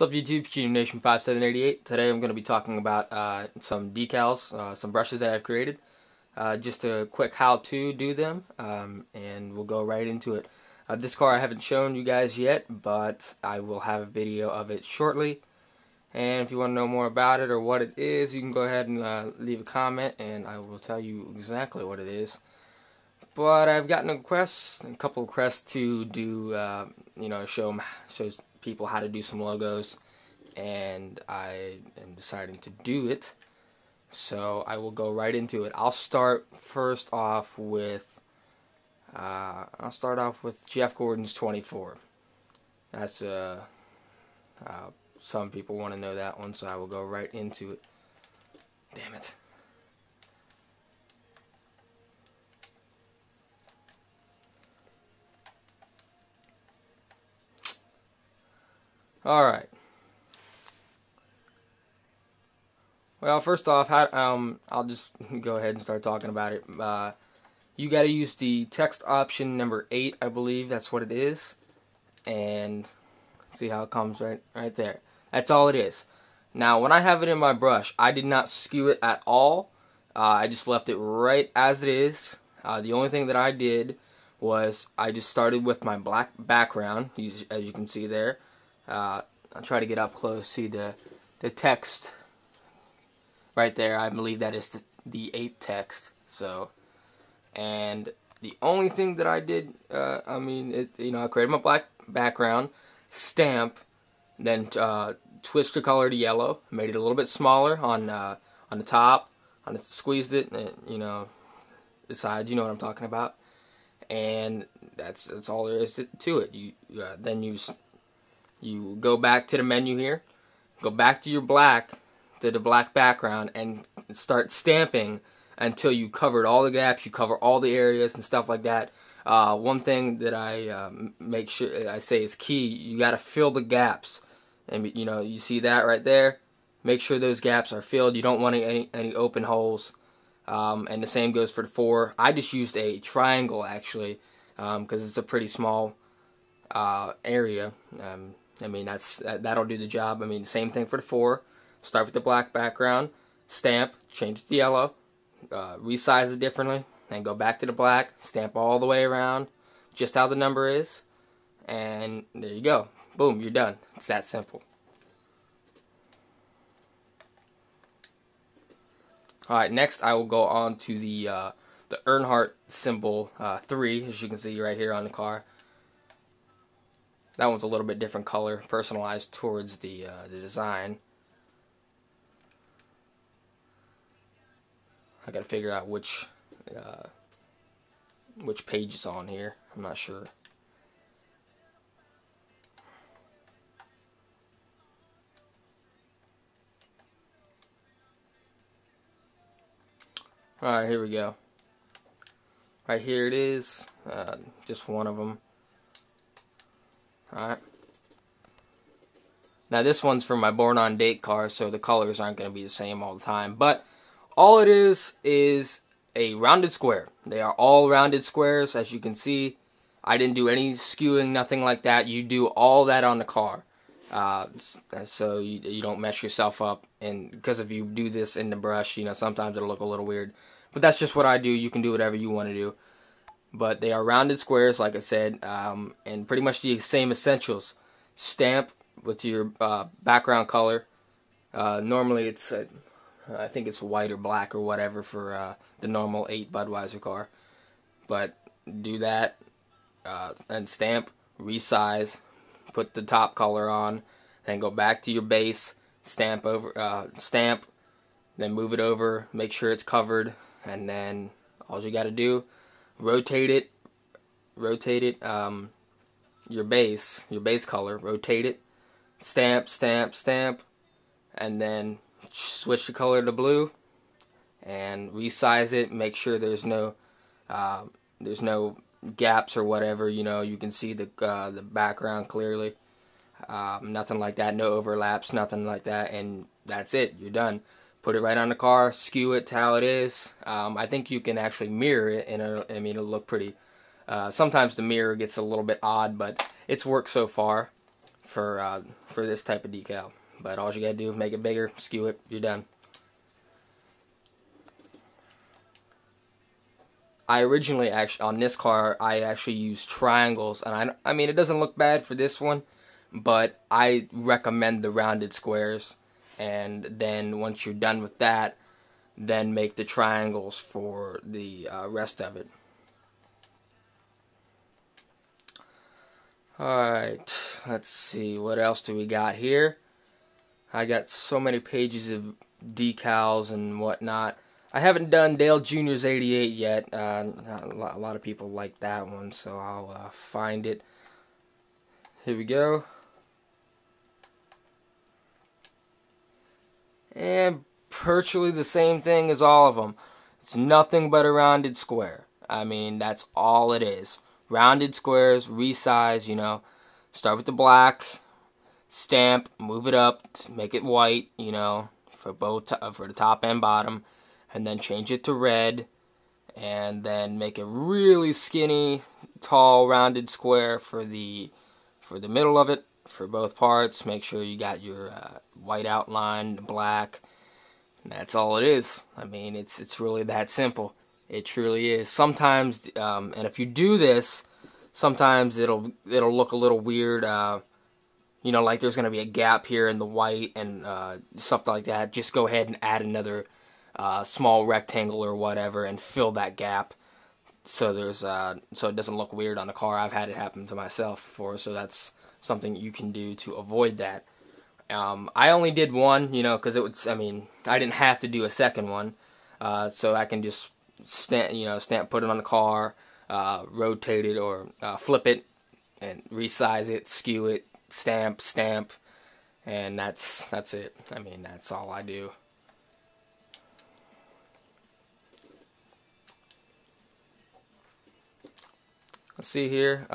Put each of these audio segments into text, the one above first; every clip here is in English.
What's up YouTube, Student Nation 5788. Today I'm going to be talking about some decals, some brushes that I've created. Just a quick how to do them, and we'll go right into it. This car I haven't shown you guys yet, but I will have a video of it shortly. And if you want to know more about it or what it is, you can go ahead and leave a comment and I will tell you exactly what it is. But I've gotten a couple of requests to do, shows people how to do some logos, and I am deciding to do it. So I will go right into it. I'll start off with Jeff Gordon's 24. That's some people want to know that one, so I will go right into it. Damn it. Alright. Well, first off, I'll just go ahead and start talking about it. You got to use the text option number 8, I believe that's what it is. And see how it comes right there. That's all it is. Now, when I have it in my brush, I did not skew it at all. I just left it right as it is. The only thing that I did was I just started with my black background, as you can see there. I'll try to get up close, see the text right there. I believe that is the 8 text. So, and the only thing that I did, I created my black background, stamp, then switched the color to yellow, made it a little bit smaller on the top, squeezed it, and, the sides, you know what I'm talking about, and that's all there is to it. Then you go back to the menu here, go back to the black background, and start stamping until you covered all the gaps, you cover all the areas and stuff like that. One thing that I make sure I say is key, you got to fill the gaps. And you see that right there. Make sure those gaps are filled. You don't want any open holes. And the same goes for the 4. I just used a triangle actually, because it's a pretty small area. That'll do the job. Same thing for the 4. Start with the black background, stamp, change it to yellow, resize it differently, and go back to the black, stamp all the way around, just how the number is, and there you go. Boom, you're done. It's that simple. Alright, next I will go on to the Earnhardt symbol 3, as you can see right here on the car. That one's a little bit different color, personalized towards the design. I gotta figure out which page is on here. I'm not sure. Alright, here we go. Right here it is. Just one of them. Alright. Now this one's for my born on date car, so the colors aren't going to be the same all the time. But all it is a rounded square. They are all rounded squares, as you can see. I didn't do any skewing, nothing like that. You do all that on the car. So you don't mess yourself up. And because if you do this in the brush, sometimes it'll look a little weird. But that's just what I do. You can do whatever you want to do. But they are rounded squares, like I said, and pretty much the same essentials. Stamp with your background color. Normally it's, I think it's white or black or whatever for the normal 8 Budweiser car. But do that, and stamp, resize, put the top color on, then go back to your base, stamp, then move it over, make sure it's covered, and then all you got to do, rotate it, your base color, rotate it, stamp, and then switch the color to blue, and resize it, make sure there's no gaps or whatever, you can see the background clearly, nothing like that, no overlaps, nothing like that, and that's it, you're done. Put it right on the car, skew it to how it is. I think you can actually mirror it, and it'll look pretty. Sometimes the mirror gets a little bit odd, but it's worked so far. for this type of decal. But all you gotta do is make it bigger, skew it, you're done. I originally actually on this car I actually used triangles, and I mean it doesn't look bad for this one, but I recommend the rounded squares. And then once you're done with that, then make the triangles for the rest of it. Alright, let's see, what else do we got here? I got so many pages of decals and whatnot. I haven't done Dale Jr.'s 88 yet. A lot of people like that one, so I'll find it. Here we go. And virtually the same thing as all of them. It's nothing but a rounded square. I mean, that's all it is. Rounded squares, resize, you know. Start with the black, stamp, move it up, make it white, you know, for the top and bottom, and then change it to red, and then make a really skinny, tall, rounded square for the middle of it, for both parts. Make sure you got your white outline, black. And that's all it is. I mean, it's really that simple. It truly is. Sometimes, and if you do this, sometimes it'll look a little weird. You know, like there's going to be a gap here in the white and stuff like that. Just go ahead and add another small rectangle or whatever and fill that gap. So so it doesn't look weird on the car. I've had it happen to myself before, so that's something you can do to avoid that. I only did one, you know, because I mean, I didn't have to do a second one, so I can just put it on the car, rotate it or flip it, and resize it, skew it, stamp, and that's it. I mean, that's all I do. Let's see here.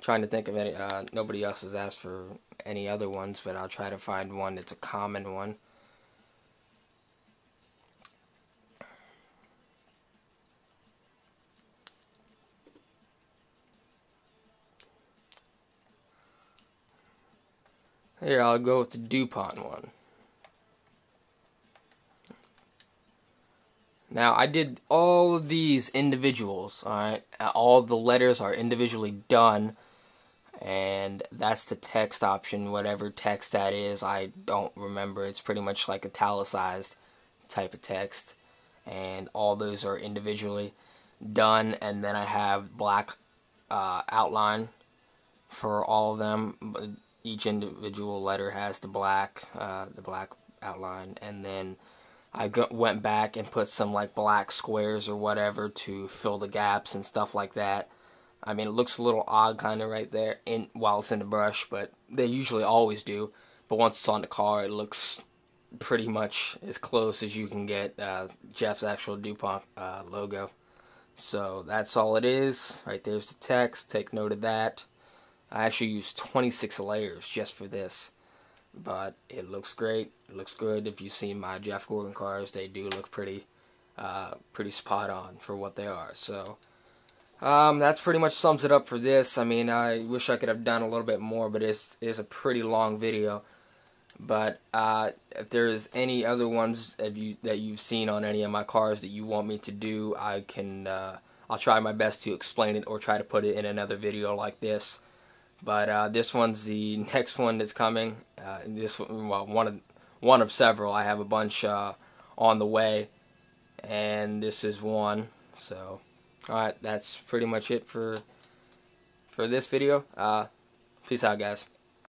Trying to think of any. Nobody else has asked for any other ones, but I'll try to find one that's a common one. Here, I'll go with the DuPont one. Now, I did all of these individuals, alright? All the letters are individually done, and that's the text option, whatever text that is. I don't remember. It's pretty much like italicized type of text, and all those are individually done, and then I have black outline for all of them. But each individual letter has the black outline, and then I went back and put some like black squares or whatever to fill the gaps and stuff like that. I mean, it looks a little odd kind of right there while it's in the brush, but they usually always do. But once it's on the car, it looks pretty much as close as you can get Jeff's actual DuPont logo. So that's all it is. Right there's the text. Take note of that. I actually used 26 layers just for this. But it looks great. It looks good. If you see my Jeff Gordon cars, they do look pretty spot on for what they are. So that's pretty much sums it up for this. I mean, I wish I could have done a little bit more, but it is a pretty long video. But if there's any other ones that you've seen on any of my cars that you want me to do, I'll try my best to explain it or try to put it in another video like this. But this one's the next one that's coming. One of several. I have a bunch on the way, and this is one. So, all right, that's pretty much it for this video. Peace out, guys.